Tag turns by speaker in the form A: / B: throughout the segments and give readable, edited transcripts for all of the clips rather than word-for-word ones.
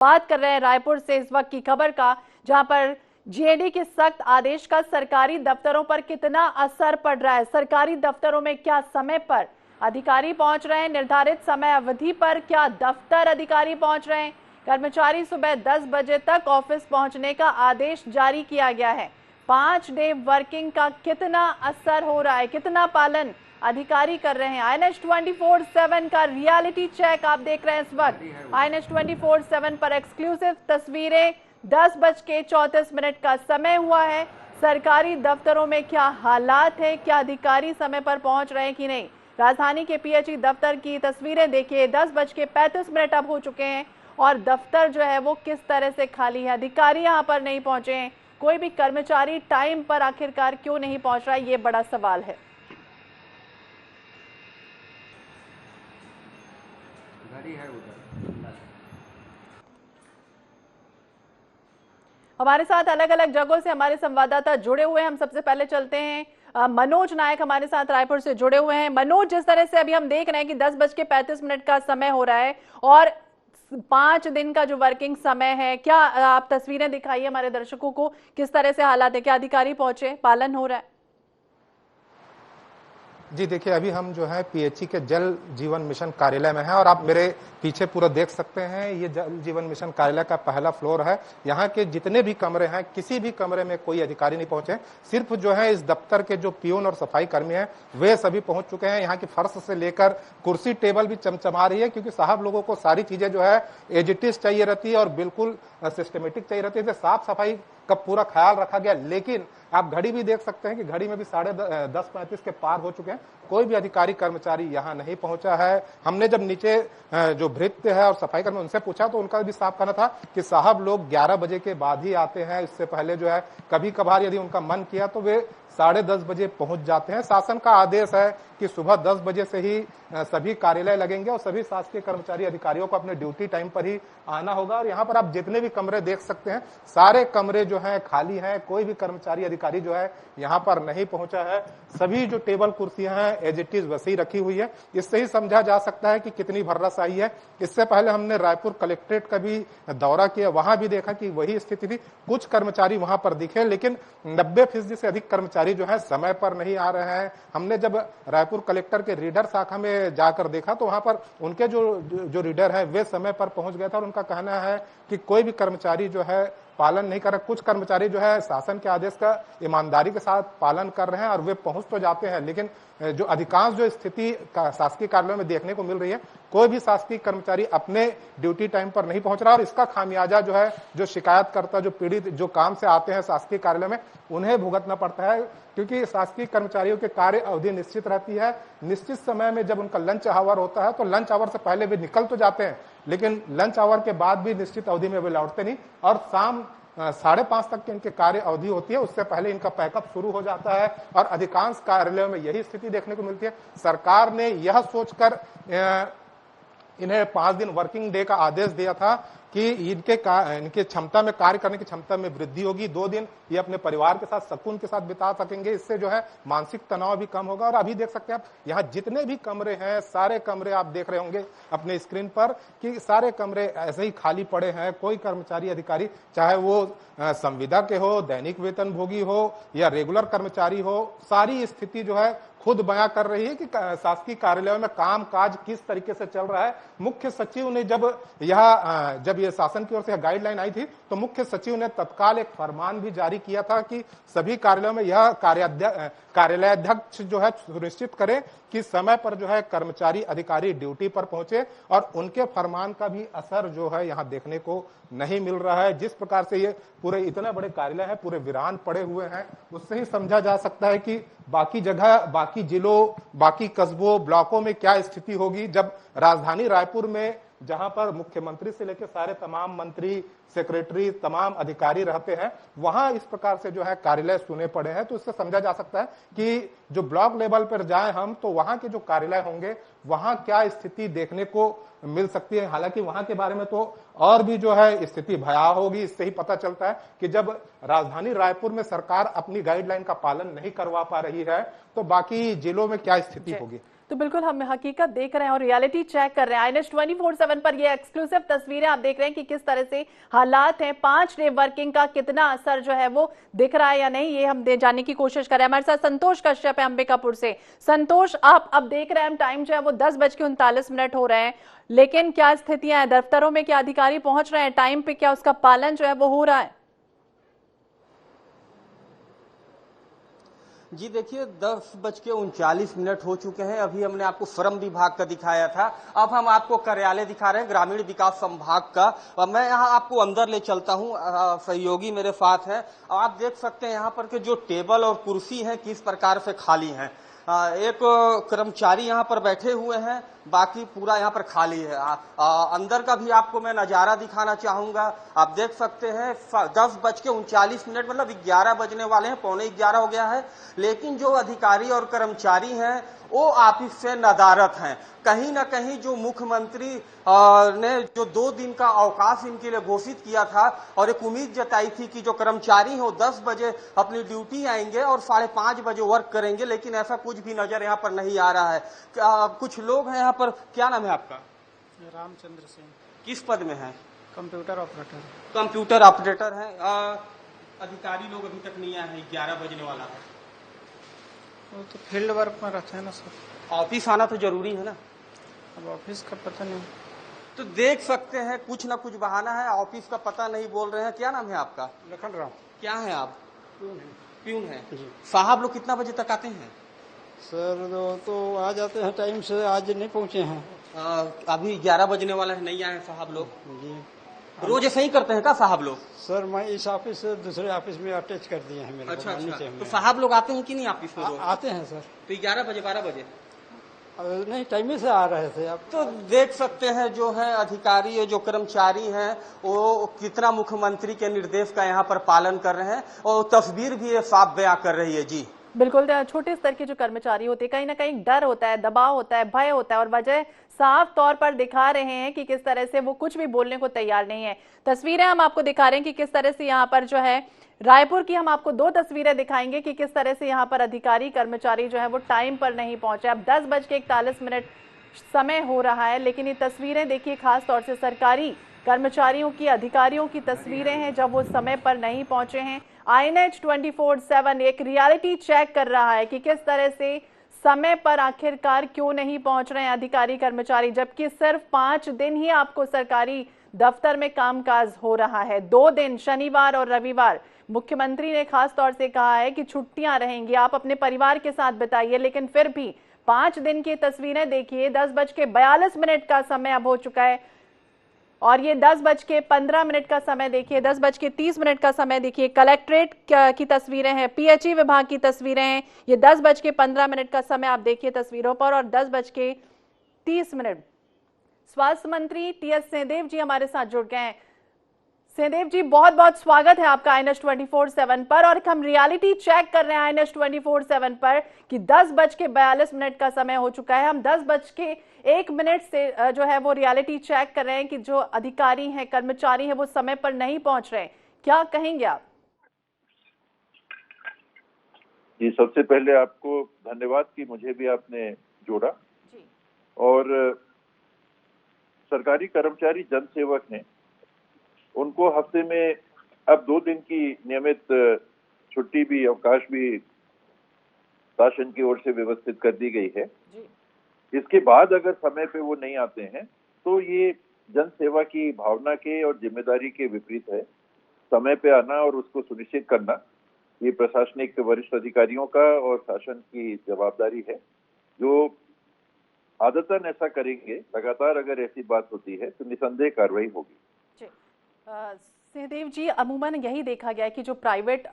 A: बात कर रहे हैं रायपुर से इस वक्त की खबर का, जहां पर जीएडी के सख्त आदेश का सरकारी दफ्तरों पर कितना असर पड़ रहा है। सरकारी दफ्तरों में क्या समय पर अधिकारी पहुंच रहे हैं, निर्धारित समय अवधि पर क्या दफ्तर अधिकारी पहुंच रहे हैं। कर्मचारी सुबह 10 बजे तक ऑफिस पहुंचने का आदेश जारी किया गया है। 5 डे वर्किंग का कितना असर हो रहा है, कितना पालन अधिकारी कर रहे हैं। INH 24/7 का रियलिटी चेक आप देख रहे हैं इस वक्त। INH 24/7 पर एक्सक्लूसिव तस्वीरें। 10:34 का समय हुआ है। सरकारी दफ्तरों में क्या हालात है, क्या अधिकारी समय पर पहुंच रहे हैं कि नहीं। राजधानी के PHE दफ्तर की तस्वीरें देखिए। 10:35 अब हो चुके हैं और दफ्तर जो है वो किस तरह से खाली है। अधिकारी यहाँ पर नहीं पहुंचे हैं। कोई भी कर्मचारी टाइम पर आखिरकार क्यों नहीं पहुंच रहा है, ये बड़ा सवाल है। हमारे साथ अलग अलग जगहों से हमारे संवाददाता जुड़े हुए हैं। हम सबसे पहले चलते हैं, मनोज नायक हमारे साथ रायपुर से जुड़े हुए हैं। मनोज, जिस तरह से अभी हम देख रहे हैं कि 10:35 का समय हो रहा है और 5 दिन का जो वर्किंग समय है, क्या आप तस्वीरें दिखाइए हमारे दर्शकों को, किस तरह से हालात है, क्या अधिकारी पहुंचे, पालन हो रहा है।
B: जी देखिए, अभी हम जो है PHE के जल जीवन मिशन कार्यालय में हैं और आप मेरे पीछे पूरा देख सकते हैं। ये जल जीवन मिशन कार्यालय का पहला फ्लोर है। यहाँ के जितने भी कमरे हैं, किसी भी कमरे में कोई अधिकारी नहीं पहुंचे। सिर्फ जो है इस दफ्तर के जो पियून और सफाई कर्मी हैं वे सभी पहुंच चुके हैं। यहाँ की फर्श से लेकर कुर्सी टेबल भी चमचमा रही है, क्योंकि साहब लोगों को सारी चीजें जो है एज इट इज चाहिए रहती है और बिल्कुल सिस्टमेटिक चाहिए रहती है। साफ सफाई का पूरा ख्याल रखा गया। लेकिन आप घड़ी भी देख सकते हैं कि घड़ी में भी 10:35 के पार हो चुके हैं। कोई भी अधिकारी कर्मचारी यहाँ नहीं पहुंचा है। हमने जब नीचे जो भृत्य है और सफाई कर्मी उनसे पूछा तो उनका भी साफ कहना था कि साहब लोग 11 बजे के बाद ही आते हैं। इससे पहले जो है कभी कभार यदि उनका मन किया तो वे 10:30 बजे पहुंच जाते हैं। शासन का आदेश है कि सुबह 10 बजे से ही सभी कार्यालय लगेंगे और सभी शासकीय कर्मचारी अधिकारियों को अपने ड्यूटी टाइम पर ही आना होगा। और यहाँ पर आप जितने भी कमरे देख सकते हैं, सारे कमरे जो हैं खाली हैं। कोई भी कर्मचारी अधिकारी जो है यहाँ पर नहीं पहुंचा है। सभी जो टेबल कुर्सियां हैं एज इट इज वैसी रखी हुई है। इससे ही समझा जा सकता है कि कितनी भर्रासाई है। इससे पहले हमने रायपुर कलेक्ट्रेट का भी दौरा किया, वहां भी देखा कि वही स्थिति थी। कुछ कर्मचारी वहां पर दिखे, लेकिन 90% से अधिक कर्मचारी जो है समय पर नहीं आ रहे हैं। हमने जब रायपुर कलेक्टर के रीडर शाखा में जाकर देखा तो वहां पर उनके जो रीडर है वे समय पर पहुंच गए थे और उनका कहना है कि कोई भी कर्मचारी जो है पालन नहीं कर रहे। कुछ कर्मचारी जो है शासन के आदेश का ईमानदारी के साथ पालन कर रहे हैं और वे पहुंच तो जाते हैं, लेकिन जो अधिकांश जो स्थिति शासकीय कार्यालयों में देखने को मिल रही है, कोई भी शासकीय कर्मचारी अपने ड्यूटी टाइम पर नहीं पहुंच रहा। और इसका खामियाजा जो है जो शिकायतकर्ता, जो पीड़ित, जो काम से आते हैं शासकीय कार्यालय में, उन्हें भुगतना पड़ता है। क्योंकि शासकीय कर्मचारियों के कार्य अवधि निश्चित रहती है। निश्चित समय में जब उनका लंच आवर होता है तो लंच आवर से पहले वे निकल तो जाते हैं, लेकिन लंच आवर के बाद भी निश्चित अवधि में वे लौटते नहीं। और शाम 5:30 तक की इनकी कार्य अवधि होती है, उससे पहले इनका पैकअप शुरू हो जाता है। और अधिकांश कार्यालयों में यही स्थिति देखने को मिलती है। सरकार ने यह सोचकर इन्हें 5 दिन वर्किंग डे का आदेश दिया था कि इनके क्षमता में, कार्य करने की क्षमता में वृद्धि होगी। 2 दिन ये अपने परिवार के साथ, सुकून के साथ बिता सकेंगे। इससे जो है मानसिक तनाव भी कम होगा। और अभी देख सकते हैं आप, यहाँ जितने भी कमरे हैं, सारे कमरे आप देख रहे होंगे अपने स्क्रीन पर कि सारे कमरे ऐसे ही खाली पड़े हैं। कोई कर्मचारी अधिकारी, चाहे वो संविदा के हो, दैनिक वेतन भोगी हो या रेगुलर कर्मचारी हो, सारी स्थिति जो है खुद बयां कर रही है कि शासकीय कार्यालयों में काम काज किस तरीके से चल रहा है। मुख्य सचिव ने जब ये शासन की ओर से गाइडलाइन आई थी तो मुख्य सचिव ने तत्काल एक फरमान भी जारी किया था कि सभी कार्यालयों में यह कार्यालयाध्यक्ष जो है सुनिश्चित करे कि समय पर जो है कर्मचारी अधिकारी ड्यूटी पर पहुंचे। और उनके फरमान का भी असर जो है यहाँ देखने को नहीं मिल रहा है। जिस प्रकार से ये पूरे इतने बड़े कार्यालय हैं, पूरे वीरान पड़े हुए हैं, उससे ही समझा जा सकता है कि बाकी जगह, बाकी जिलों, बाकी कस्बों, ब्लॉकों में क्या स्थिति होगी जब राजधानी रायपुर में, जहां पर मुख्यमंत्री से लेकर सारे तमाम मंत्री, सेक्रेटरी, तमाम अधिकारी रहते हैं, वहां इस प्रकार से जो है कार्यालय सुने पड़े हैं। तो इससे समझा जा सकता है कि जो ब्लॉक लेवल पर जाएं हम, तो वहां के जो कार्यालय होंगे वहां क्या स्थिति देखने को मिल सकती है। हालांकि वहां के बारे में तो और भी जो है स्थिति भयावह होगी। इससे ही पता चलता है कि जब राजधानी रायपुर में सरकार अपनी गाइडलाइन का पालन नहीं करवा पा रही है तो बाकी जिलों में क्या स्थिति होगी।
A: तो बिल्कुल हम हकीकत देख रहे हैं और रियलिटी चेक कर रहे हैं। INS 24/7 पर ये एक्सक्लूसिव तस्वीरें आप देख रहे हैं कि किस तरह से हालात हैं। 5 डे वर्किंग का कितना असर जो है वो दिख रहा है या नहीं, ये हम जानने की कोशिश कर रहे हैं। हमारे साथ संतोष कश्यप है अंबिकापुर से। संतोष, आप अब देख रहे हैं टाइम जो है वो 10:39 हो रहे हैं, लेकिन क्या स्थितियां हैं दफ्तरों में? क्या अधिकारी पहुंच रहे हैं टाइम पे? क्या उसका पालन जो है वो हो रहा है?
C: जी देखिए, 10:39 हो चुके हैं। अभी हमने आपको श्रम विभाग का दिखाया था, अब हम आपको कार्यालय दिखा रहे हैं ग्रामीण विकास संभाग का। और मैं यहाँ आपको अंदर ले चलता हूँ, सहयोगी मेरे साथ हैं। आप देख सकते हैं यहाँ पर के जो टेबल और कुर्सी हैं किस प्रकार से खाली हैं। एक कर्मचारी यहाँ पर बैठे हुए हैं, बाकी पूरा यहाँ पर खाली है। अंदर का भी आपको मैं नज़ारा दिखाना चाहूंगा। आप देख सकते हैं 10:39 मतलब 11 बजने वाले हैं, 11:15 हो गया है। लेकिन जो अधिकारी और कर्मचारी हैं वो ऑफिस से नदारत हैं। कहीं ना कहीं जो मुख्यमंत्री ने जो 2 दिन का अवकाश इनके लिए घोषित किया था और एक उम्मीद जताई थी कि जो कर्मचारी हैं वो 10 बजे अपनी ड्यूटी आएंगे और 5:30 बजे वर्क करेंगे, लेकिन ऐसा कुछ भी नजर यहाँ पर नहीं आ रहा है। कुछ लोग हैं यहाँ पर। क्या नाम है आपका?
D: रामचंद्र सिंह।
C: किस पद में है?
D: Computer operator.
C: कंप्यूटर ऑपरेटर है। अधिकारी लोग अभी तक नहीं आए हैं, 11 बजने वाला है।
D: वो तो फील्ड वर्क में रहते हैं ना सर।
C: ऑफिस आना तो जरूरी है ना।
D: अब ऑफिस का पता नहीं।
C: तो देख सकते हैं कुछ ना कुछ बहाना है, ऑफिस का पता नहीं बोल रहे हैं। क्या नाम है आपका?
D: लखन राम।
C: क्या है आप? प्यून है
D: जी।
C: साहब लोग कितना बजे तक आते हैं?
D: सर तो आ जाते हैं टाइम से, आज नहीं पहुंचे हैं।
C: अभी 11 बजने वाला है, नहीं आए हैं साहब लोग।
D: जी।
C: रोज ऐसे ही करते हैं क्या साहब लोग?
D: सर मैं इस ऑफिस से दूसरे ऑफिस में अटैच कर दिए हैं मेरे।
C: अच्छा
D: नीचे
C: अच्छा।
D: में।
C: तो साहब लोग आते हैं कि नहीं ऑफिस में रोज?
D: आते हैं सर।
C: तो 11 बजे 12 बजे
D: नहीं, टाइम से आ रहे थे। अब
C: तो देख सकते हैं जो है अधिकारी, जो कर्मचारी हैं वो कितना मुख्यमंत्री के निर्देश का यहाँ पर पालन कर रहे हैं और तस्वीर भी ये साफ बयां कर रही है। जी
A: बिल्कुल, छोटे स्तर के जो कर्मचारी होते हैं कहीं ना कहीं डर होता है, दबाव होता है, भय होता है और वजह साफ तौर पर दिखा रहे हैं कि किस तरह से वो कुछ भी बोलने को तैयार नहीं है। तस्वीरें हम आपको दिखा रहे हैं कि किस तरह से यहाँ पर जो है रायपुर की हम आपको 2 तस्वीरें दिखाएंगे कि किस तरह से यहाँ पर अधिकारी कर्मचारी जो है वो टाइम पर नहीं पहुंचे। अब 10:41 समय हो रहा है, लेकिन ये तस्वीरें देखिए खास तौर से सरकारी कर्मचारियों की, अधिकारियों की तस्वीरें हैं जब वो समय पर नहीं पहुंचे हैं। INS 24/7 एक रियलिटी चेक कर रहा है कि किस तरह से समय पर आखिरकार क्यों नहीं पहुंच रहे हैं अधिकारी कर्मचारी, जबकि सिर्फ 5 दिन ही आपको सरकारी दफ्तर में कामकाज हो रहा है। 2 दिन शनिवार और रविवार मुख्यमंत्री ने खास तौर से कहा है कि छुट्टियां रहेंगी, आप अपने परिवार के साथ बिताइए, लेकिन फिर भी 5 दिन की तस्वीरें देखिए। 10:42 का समय अब हो चुका है और ये 10:15 का समय देखिए, 10:30 का समय देखिए। कलेक्ट्रेट की तस्वीरें हैं, PHE विभाग की तस्वीरें हैं। ये 10:15 का समय आप देखिए तस्वीरों पर और 10:30। स्वास्थ्य मंत्री TS सिंहदेव जी हमारे साथ जुड़ गए हैं। सिंहदेव जी, बहुत बहुत स्वागत है आपका INS 24/7 पर। और हम रियलिटी चेक कर रहे हैं INS 24/7 पर कि 10:42 का समय हो चुका है। हम 10:01 से जो है वो रियलिटी चेक कर रहे हैं कि जो अधिकारी हैं, कर्मचारी हैं, वो समय पर नहीं पहुंच रहे। क्या कहेंगे आप?
E: जी, सबसे पहले आपको धन्यवाद कि मुझे भी आपने जोड़ा जी। और सरकारी कर्मचारी जनसेवक हैं, उनको हफ्ते में अब 2 दिन की नियमित छुट्टी भी, अवकाश भी शासन की ओर से व्यवस्थित कर दी गई है जी। इसके बाद अगर समय पे वो नहीं आते हैं तो ये जनसेवा की भावना के और जिम्मेदारी के विपरीत है। समय पे आना और उसको सुनिश्चित करना ये प्रशासनिक वरिष्ठ अधिकारियों का और शासन की जवाबदारी है, जो आदतन ऐसा करेंगे। लगातार अगर ऐसी बात होती है तो निसंदेह कार्रवाई होगी।
A: सिंहदेव जी, अमूमन यही देखा गया है कि जो प्राइवेट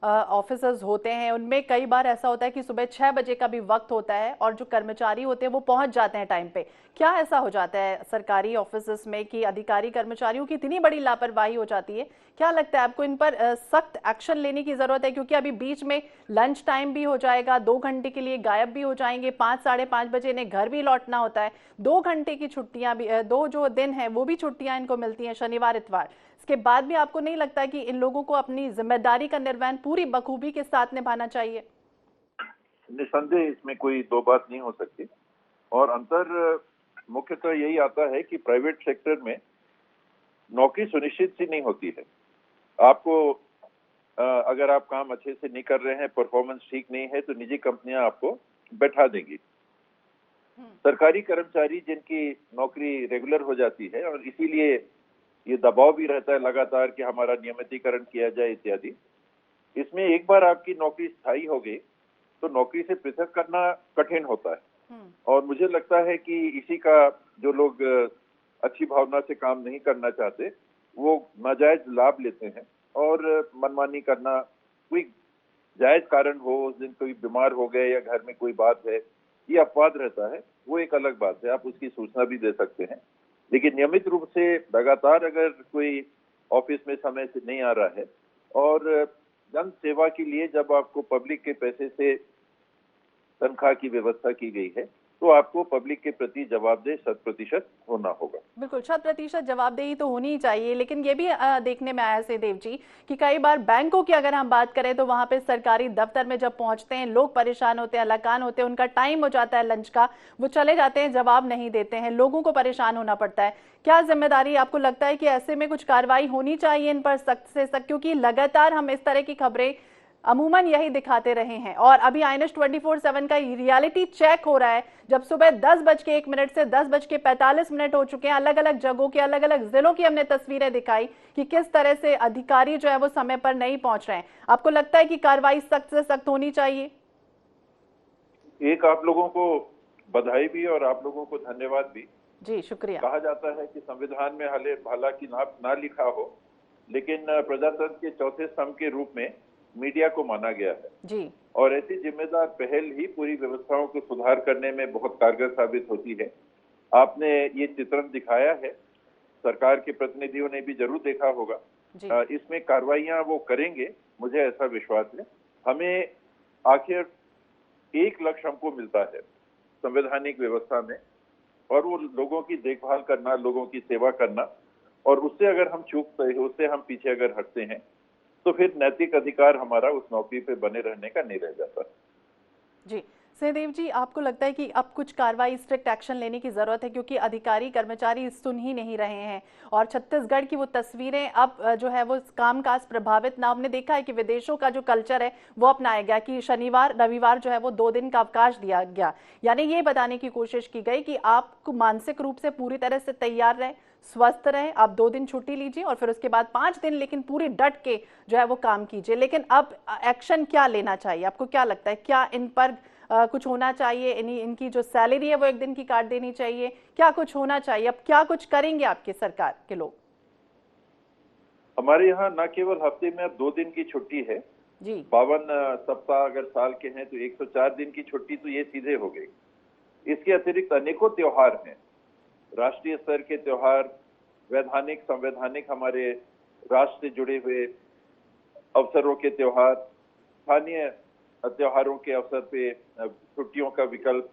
A: ऑफिसर्स होते हैं उनमें कई बार ऐसा होता है कि सुबह 6 बजे का भी वक्त होता है और जो कर्मचारी होते हैं वो पहुंच जाते हैं टाइम पे। क्या ऐसा हो जाता है सरकारी ऑफिसर्स में कि अधिकारी कर्मचारियों की इतनी बड़ी लापरवाही हो जाती है? क्या लगता है आपको इन पर सख्त एक्शन लेने की जरूरत है? क्योंकि अभी बीच में लंच टाइम भी हो जाएगा, 2 घंटे के लिए गायब भी हो जाएंगे, 5 साढ़े 5 बजे इन्हें घर भी लौटना होता है, 2 घंटे की छुट्टियां भी, 2 जो दिन है वो भी छुट्टियां इनको मिलती हैं, शनिवार इतवार। इसके बाद भी आपको नहीं लगता कि इन लोगों को अपनी जिम्मेदारी का निर्वहन पूरी बखूबी के साथ निभाना चाहिए?
E: निसंदेह इसमें कोई दो बात नहीं हो सकती। और अंतर मुख्यतः यही आता है कि प्राइवेट सेक्टर में नौकरी सुनिश्चित सी नहीं होती है। आपको अगर आप काम अच्छे से नहीं कर रहे हैं, परफॉर्मेंस ठीक नहीं है, तो निजी कंपनियां आपको बैठा देंगी। सरकारी कर्मचारी जिनकी नौकरी रेगुलर हो जाती है और इसीलिए ये दबाव भी रहता है लगातार कि हमारा नियमितीकरण किया जाए इत्यादि, इसमें एक बार आपकी नौकरी स्थायी हो गई तो नौकरी से पृथक करना कठिन होता है। और मुझे लगता है कि इसी का जो लोग अच्छी भावना से काम नहीं करना चाहते वो नाजायज लाभ लेते हैं और मनमानी करना, कोई जायज कारण हो, उस दिन कोई बीमार हो गए या घर में कोई बात है, ये अपवाद रहता है, वो एक अलग बात है, आप उसकी सूचना भी दे सकते हैं। लेकिन नियमित रूप से लगातार अगर कोई ऑफिस में समय से नहीं आ रहा है और जन सेवा के लिए जब आपको पब्लिक के पैसे से तनख्वाह की व्यवस्था की गई है तो आपको पब्लिक के प्रति जवाबदेह 100% होना होगा।
A: बिल्कुल 100% जवाबदेही तो होनी ही चाहिए। लेकिन ये भी देखने में आया सहदेव जी कि कई बार बैंकों की अगर हम बात करें तो वहां पे सरकारी दफ्तर में जब पहुंचते हैं लोग परेशान होते हैं, हलाकान होते हैं, उनका टाइम हो जाता है लंच का, वो चले जाते हैं, जवाब नहीं देते हैं, लोगों को परेशान होना पड़ता है। क्या जिम्मेदारी आपको लगता है कि ऐसे में कुछ कार्रवाई होनी चाहिए इन पर सख्त से सख्त, क्योंकि लगातार हम इस तरह की खबरें अमूमन यही दिखाते रहे हैं। और अभी INS 24/7 का रियलिटी चेक हो रहा है, जब सुबह 10:01 से 10:45 हो चुके हैं, अलग अलग जगहों के अलग अलग जिलों की हमने तस्वीरें दिखाई कि किस तरह से अधिकारी जो है वो समय पर नहीं पहुंच रहे हैं। आपको लगता है कि कार्रवाई सख्त से सख्त होनी चाहिए?
E: एक आप लोगों को बधाई भी और आप लोगों को धन्यवाद भी।
A: जी शुक्रिया।
E: कहा जाता है कि संविधान में हालांकि ना लिखा हो, लेकिन प्रजातंत्र के चौथे स्तंभ के रूप में मीडिया को माना गया है
A: जी।
E: और ऐसी जिम्मेदार पहल ही पूरी व्यवस्थाओं को सुधार करने में बहुत कारगर साबित होती है। आपने ये चित्रण दिखाया है, सरकार के प्रतिनिधियों ने भी जरूर देखा होगा। इसमें कार्रवाइयां वो करेंगे, मुझे ऐसा विश्वास है। हमें आखिर एक लक्ष्य हमको मिलता है संवैधानिक व्यवस्था में, और वो लोगों की देखभाल करना, लोगों की सेवा करना। और उससे अगर हम चूकते हैं, उससे हम पीछे अगर हटते हैं तो फिर नैतिक अधिकार हमारा उस नौकरी पे बने रहने का नहीं रह जाता।
A: जी सहदेव जी, आपको लगता है कि अब कुछ कार्रवाई, स्ट्रिक्ट एक्शन लेने की जरूरत है, क्योंकि अधिकारी कर्मचारी सुन ही नहीं रहे हैं और छत्तीसगढ़ की वो तस्वीरें अब जो है वो कामकाज प्रभावित ना, हमने देखा है कि विदेशों का जो कल्चर है वो अपनाया गया कि शनिवार रविवार जो है वो 2 दिन का अवकाश दिया गया, यानी ये बताने की कोशिश की गई कि आप मानसिक रूप से पूरी तरह से तैयार रहे, स्वस्थ रहे, आप 2 दिन छुट्टी लीजिए और फिर उसके बाद 5 दिन लेकिन पूरी डट के जो है वो काम कीजिए। लेकिन अब एक्शन क्या लेना चाहिए, आपको क्या लगता है? क्या इन पर कुछ होना चाहिए? इनकी जो सैलरी है वो 1 दिन की काट देनी चाहिए? क्या कुछ होना चाहिए? अब क्या कुछ करेंगे आपके सरकार के लोग?
E: हमारे यहाँ न केवल हफ्ते में अब 2 दिन की छुट्टी है
A: जी,
E: 52 सप्ताह अगर साल के हैं तो 104 दिन की छुट्टी तो ये सीधे हो गई। इसके अतिरिक्त अनेकों त्योहार हैं, राष्ट्रीय स्तर के त्योहार, वैधानिक संवैधानिक हमारे राष्ट्र से जुड़े हुए अवसरों के त्योहार, स्थानीय त्योहारों के अवसर पे छुट्टियों का विकल्प।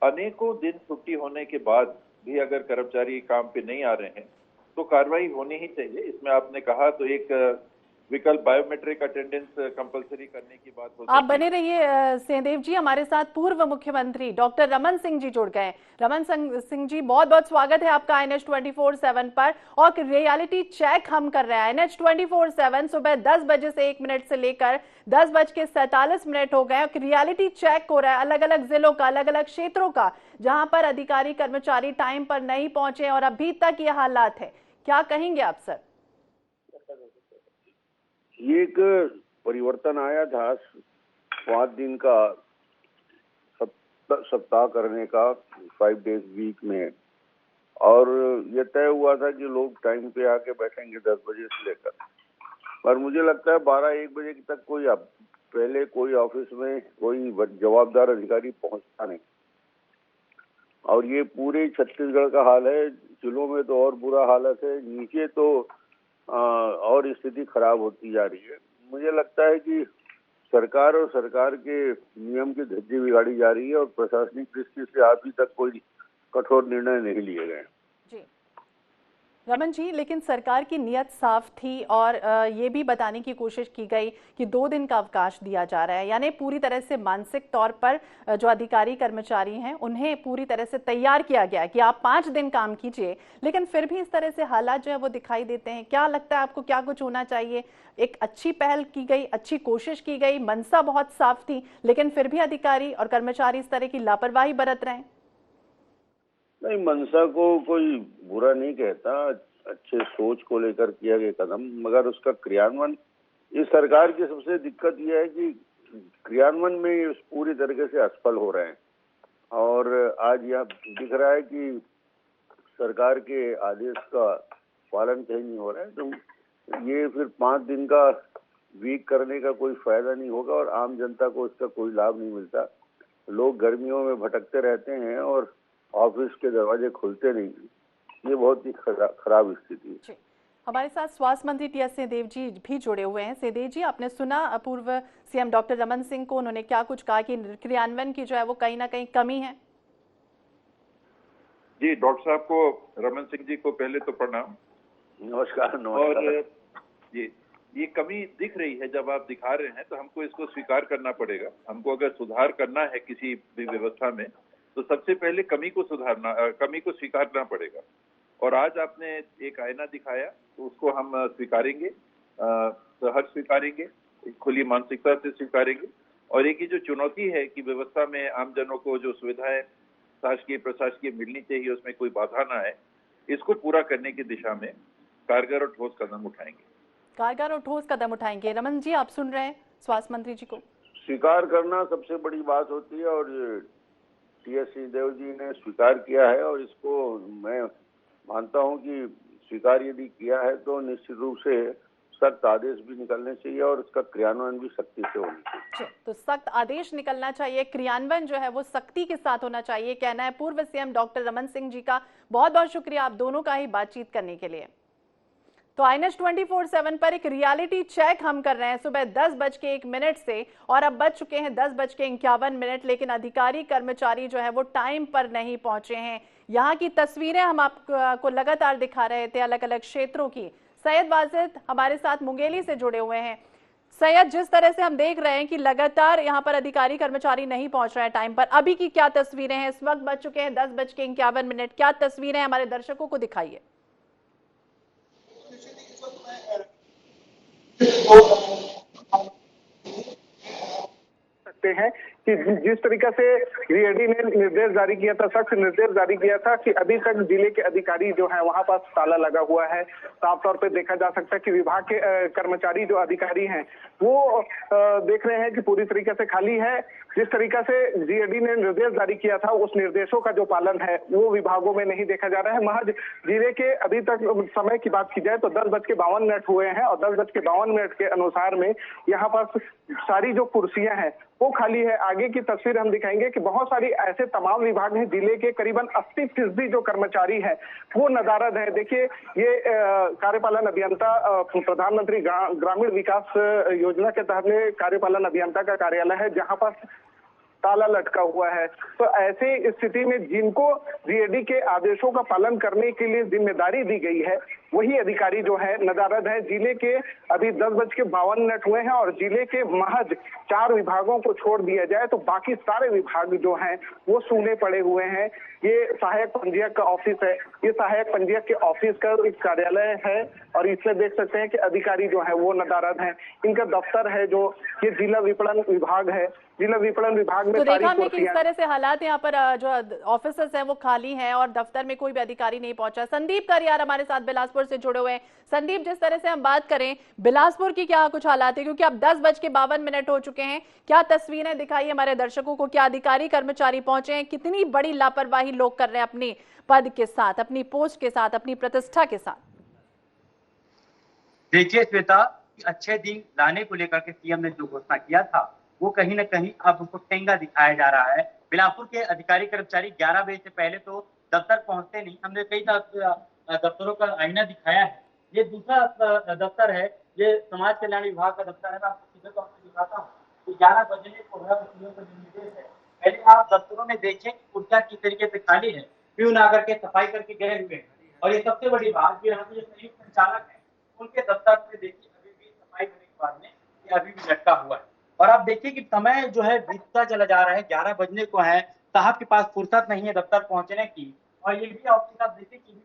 E: अनेकों दिन छुट्टी होने के बाद भी अगर कर्मचारी काम पे नहीं आ रहे हैं तो कार्रवाई होनी ही चाहिए। इसमें आपने कहा तो एक विकल्प बायोमेट्रिक अटेंडेंस कंपलसरी करने की बात हो।
A: आप बने रहिए सहदेव जी, हमारे साथ पूर्व मुख्यमंत्री डॉक्टर रमन सिंह जी जुड़ गए। रमन सिंह जी, बहुत बहुत स्वागत है आपका INS 24/7 पर। और रियलिटी चेक हम कर रहे हैं INS 24/7 सुबह 10:01 से लेकर 10:47 हो गए। रियलिटी चेक हो रहा है अलग अलग जिलों का, अलग अलग क्षेत्रों का, जहां पर अधिकारी कर्मचारी टाइम पर नहीं पहुंचे और अभी तक ये हालात है। क्या कहेंगे आप सर?
F: ये एक परिवर्तन आया था 5 दिन का सप्ताह करने का, 5 डेज वीक में, और ये तय हुआ था कि लोग टाइम पे आके बैठेंगे 10 बजे से लेकर। पर मुझे लगता है 12-1 बजे तक पहले कोई ऑफिस में कोई जवाबदार अधिकारी पहुंचता नहीं। और ये पूरे छत्तीसगढ़ का हाल है, जिलों में तो और बुरा हालत है, नीचे तो और स्थिति खराब होती जा रही है। मुझे लगता है कि सरकार और सरकार के नियम की धज्जी बिगाड़ी जा रही है और प्रशासनिक दृष्टि से अभी तक कोई कठोर निर्णय नहीं लिए गए।
A: रमन जी, लेकिन सरकार की नीयत साफ थी और ये भी बताने की कोशिश की गई कि 2 दिन का अवकाश दिया जा रहा है, यानी पूरी तरह से मानसिक तौर पर जो अधिकारी कर्मचारी हैं उन्हें पूरी तरह से तैयार किया गया कि आप 5 दिन काम कीजिए, लेकिन फिर भी इस तरह से हालात जो है वो दिखाई देते हैं। क्या लगता है आपको, क्या कुछ होना चाहिए? एक अच्छी पहल की गई, अच्छी कोशिश की गई, मनसा बहुत साफ थी, लेकिन फिर भी अधिकारी और कर्मचारी इस तरह की लापरवाही बरत रहे हैं।
F: नहीं, मनसा को कोई बुरा नहीं कहता, अच्छे सोच को लेकर किया गया कदम, मगर उसका क्रियान्वयन, इस सरकार की सबसे दिक्कत यह है कि क्रियान्वयन में पूरी तरीके से असफल हो रहे हैं। और आज यह दिख रहा है कि सरकार के आदेश का पालन कहीं नहीं हो रहा है, तो ये फिर 5 दिन का वीक करने का कोई फायदा नहीं होगा और आम जनता को इसका कोई लाभ नहीं मिलता। लोग गर्मियों में भटकते रहते हैं और ऑफिस के दरवाजे खुलते नहीं। ये बहुत ही खराब स्थिति है।
A: हमारे साथ स्वास्थ्य मंत्री टी.एस. सिंहदेव जी भी जुड़े हुए हैं। सिंहदेव जी, आपने सुना पूर्व सीएम डॉक्टर रमन सिंह को, उन्होंने क्या कुछ कहा कि क्रियान्वयन की जो है वो कहीं ना कहीं कमी है।
E: जी, डॉक्टर साहब को, रमन सिंह जी को पहले तो प्रणाम।
F: नमस्कार।
E: और ये कमी दिख रही है, जब आप दिखा रहे हैं तो हमको इसको स्वीकार करना पड़ेगा। हमको अगर सुधार करना है किसी भी व्यवस्था में तो सबसे पहले कमी को स्वीकार करना पड़ेगा। और आज आपने एक आईना दिखाया तो उसको हम स्वीकारेंगे, सहज स्वीकारेंगे, खुली मानसिकता से स्वीकारेंगे। और एक ही जो चुनौती है कि व्यवस्था में आमजनों को जो सुविधाएं शासकीय प्रशासकीय मिलनी चाहिए उसमें कोई बाधा ना आए, इसको पूरा करने की दिशा में कारगर और ठोस कदम उठाएंगे। रमन जी, आप सुन रहे हैं स्वास्थ्य मंत्री जी को।
F: स्वीकार करना सबसे बड़ी बात होती है और टी.एस. सिंहदेव जी ने स्वीकार किया है और इसको मैं मानता हूं कि स्वीकार यदि किया है तो निश्चित रूप से सख्त आदेश भी निकलने चाहिए और इसका क्रियान्वयन भी सख्ती से होना चाहिए।
A: तो सख्त आदेश निकलना चाहिए, क्रियान्वयन जो है वो सख्ती के साथ होना चाहिए, कहना है पूर्व सीएम डॉक्टर रमन सिंह जी का। बहुत बहुत शुक्रिया आप दोनों का ही बातचीत करने के लिए। तो आईएनएच 24/7 पर एक रियलिटी चेक हम कर रहे हैं सुबह 10:01 से, और अब बज चुके हैं 10:51, लेकिन अधिकारी कर्मचारी जो है वो टाइम पर नहीं पहुंचे हैं। यहाँ की तस्वीरें हम आपको लगातार दिखा रहे थे अलग अलग क्षेत्रों की। सैयद वाजिद हमारे साथ मुंगेली से जुड़े हुए हैं। सैयद, जिस तरह से हम देख रहे हैं कि लगातार यहाँ पर अधिकारी कर्मचारी नहीं पहुंच रहे हैं टाइम पर, अभी की क्या तस्वीरें हैं? इस वक्त बज चुके हैं 10:51, क्या तस्वीरें हैं, हमारे दर्शकों को दिखाइए।
G: सकते हैं कि जिस तरीके से ईडी ने निर्देश जारी किया था, सख्त निर्देश जारी किया था कि अभी तक जिले के अधिकारी जो है वहां पास ताला लगा हुआ है। साफ तौर पे देखा जा सकता है कि विभाग के कर्मचारी जो अधिकारी हैं वो देख रहे हैं कि पूरी तरीके से खाली है। जिस तरीके से जीएडी ने निर्देश जारी किया था उस निर्देशों का जो पालन है वो विभागों में नहीं देखा जा रहा है। महज जिले के अभी तक समय की बात की जाए तो 10:52 हुए हैं और 10:52 के अनुसार में यहाँ पर सारी जो कुर्सियां हैं वो खाली है। आगे की तस्वीर हम दिखाएंगे कि बहुत सारी ऐसे तमाम विभाग हैं, जिले के करीबन 80% जो कर्मचारी हैं वो नदारद है। देखिए, ये कार्यपालन अभियंता प्रधानमंत्री ग्रामीण विकास योजना के तहत कार्यपालन अभियंता का कार्यालय है जहां पर ताला लटका हुआ है। तो ऐसी स्थिति में जिनको जीएडी के आदेशों का पालन करने के लिए जिम्मेदारी दी गई है वही अधिकारी जो है नदारद है। जिले के अभी 10:52 हुए हैं और जिले के महज 4 विभागों को छोड़ दिया जाए तो बाकी सारे विभाग जो हैं वो सूने पड़े हुए हैं। ये सहायक पंजीयक का ऑफिस है, ये सहायक पंजीयक के ऑफिस का एक कार्यालय है और इसमें देख सकते हैं कि अधिकारी जो है वो नदारद हैं। इनका दफ्तर है जो ये जिला विपणन विभाग है। जिला विपणन विभाग में
A: तो देखा हमने कि इस तरह से हालात यहाँ पर जो ऑफिसर्स हैं वो खाली हैं और दफ्तर में कोई भी अधिकारी नहीं पहुंचा। संदीप करियार हमारे साथ बिलासपुर से जुड़े हुए हैं। संदीप, जिस तरह से हम बात करें बिलासपुर की क्या कुछ हालात है, क्योंकि अब 10:52 हो चुके हैं, क्या तस्वीरें दिखाई हमारे दर्शकों को? क्या अधिकारी कर्मचारी पहुंचे हैं? कितनी बड़ी लापरवाही लोग कर रहे हैं अपने पद के साथ, अपनी पोस्ट के साथ, अपनी प्रतिष्ठा के साथ?
H: देखिए श्वेता, अच्छे दिन लाने को लेकर के सीएम ने जो घोषणा किया था वो कहीं ना कहीं अब उनको ठेंगा दिखाया जा रहा है। बिलासपुर के अधिकारी कर्मचारी 11 बजे से पहले तो दफ्तर पहुंचते नहीं। हमने कई दफ्तरों का आईना दिखाया है। ये दूसरा दफ्तर है, ये समाज कल्याण विभाग का दफ्तर है। मैं आपको सीधे तौर पर दिखाता हूँ कि 11 बजने को निर्देश है। पहले आप दफ्तरों में देखें कुर्सियां किस तरीके से खाली है, प्यून आकर के सफाई करके गए हुए हैं। और ये सबसे बड़ी बात कि यहाँ पे जो संयुक्त संचालक है उनके दफ्तर से देखिए अभी भी सफाई होने के बाद में ये अभी भी लटका हुआ है। और आप देखिए कि समय जो है बीतता चला जा रहा है, 11 बजने को है, साहब के पास फुर्सत नहीं है दफ्तर पहुंचने की। और ये भी ऑफिस आप देखिए कि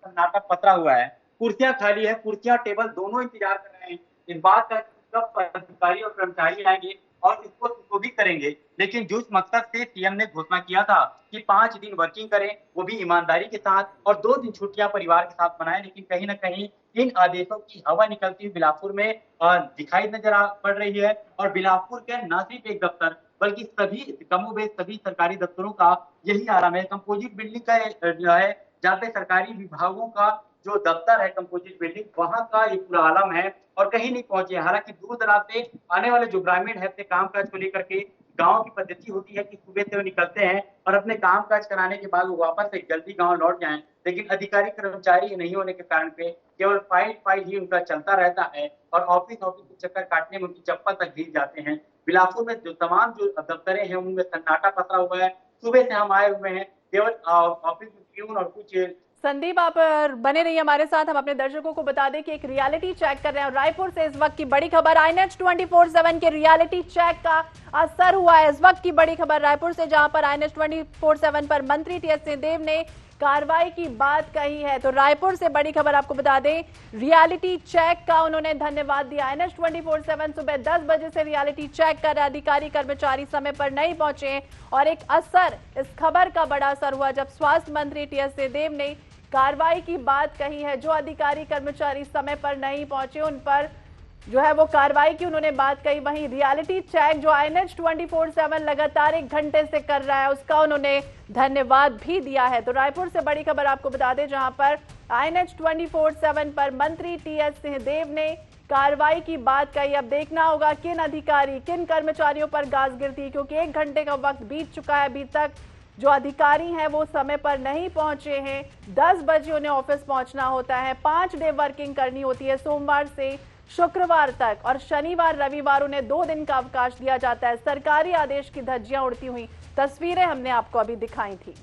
H: सन्नाटा पसरा हुआ है, कुर्सियां खाली है, कुर्सियां टेबल दोनों इंतजार कर रहे हैं इस बात का कब अधिकारी और कर्मचारी आएंगे और इसको भी करेंगे। लेकिन जिस मकसद से सीएम ने घोषणा किया था कि 5 दिन वर्किंग करें, वो भी ईमानदारी के साथ, और 2 दिन छुट्टियां परिवार के साथ मनाएं, लेकिन कहीं ना कहीं इन आदेशों की हवा निकलती हुई बिलासपुर में दिखाई पड़ रही है। और बिलासपुर के न सिर्फ एक दफ्तर बल्कि सभी कमोबेश सभी सरकारी दफ्तरों का यही आराम है। कंपोजिट बिल्डिंग का जो है जहाँ पे सरकारी विभागों का जो दफ्तर है कंपोजिट बिल्डिंग, वहां का ये पूरा आलम है और कहीं नहीं पहुंचे। हालांकि दूर दराज से आने वाले जो ग्रामीण है अपने कामकाज को लेकर के, गांव की पद्धति होती है कि सुबह से वो निकलते हैं और अपने कामकाज कराने के बाद वो वापस से जल्दी गांव लौट जाएं, लेकिन अधिकारी कर्मचारी नहीं होने के कारण पे केवल फाइल ही उनका चलता रहता है और ऑफिस के चक्कर काटने में उनकी चप्पल तक गिर जाते हैं। बिलासपुर में जो तमाम जो दफ्तरें हैं उनमें सन्नाटा पसरा हुआ है। सुबह से हम आए हुए हैं, केवल ऑफिस में प्यून और कुछ।
A: संदीप, आप बने रहिए हमारे साथ। हम अपने दर्शकों को बता दें कि एक रियलिटी चेक कर रहे हैं। रायपुर से इस वक्त की बड़ी खबर, आईनेट 24/7 के रियलिटी चेक का असर हुआ है। इस वक्त की बड़ी खबर रायपुर से, जहां पर आईनेट 24/7 पर मंत्री टीएस सिंहदेव ने कार्रवाई की बात कही है। तो रायपुर से बड़ी खबर आपको बता दें, रियलिटी चेक का उन्होंने धन्यवाद दिया। आईनेट 24/7 सुबह 10 बजे से रियलिटी चेक कर रहे अधिकारी कर्मचारी समय पर नहीं पहुंचे और एक असर, इस खबर का बड़ा असर हुआ जब स्वास्थ्य मंत्री टीएस सिंहदेव ने कार्रवाई की बात कही है। जो अधिकारी कर्मचारी समय पर नहीं पहुंचे उन पर जो है वो कार्रवाई की उन्होंने बात कही। वहीं रियलिटी चेक जो आईनेट 24/7 लगातार 1 घंटे से कर रहा है उसका उन्होंने धन्यवाद भी दिया है। तो रायपुर से बड़ी खबर आपको बता दें, जहां पर आईनेट 24/7 पर मंत्री टीएस सिंहदेव ने कार्रवाई की बात कही। अब देखना होगा किन अधिकारी किन कर्मचारियों पर गाज गिरती है, क्योंकि 1 घंटे का वक्त बीत चुका है। अभी तक जो अधिकारी हैं वो समय पर नहीं पहुंचे हैं। 10 बजे उन्हें ऑफिस पहुंचना होता है, 5 डे वर्किंग करनी होती है, सोमवार से शुक्रवार तक, और शनिवार रविवार उन्हें 2 दिन का अवकाश दिया जाता है। सरकारी आदेश की धज्जियां उड़ती हुई तस्वीरें हमने आपको अभी दिखाई थी।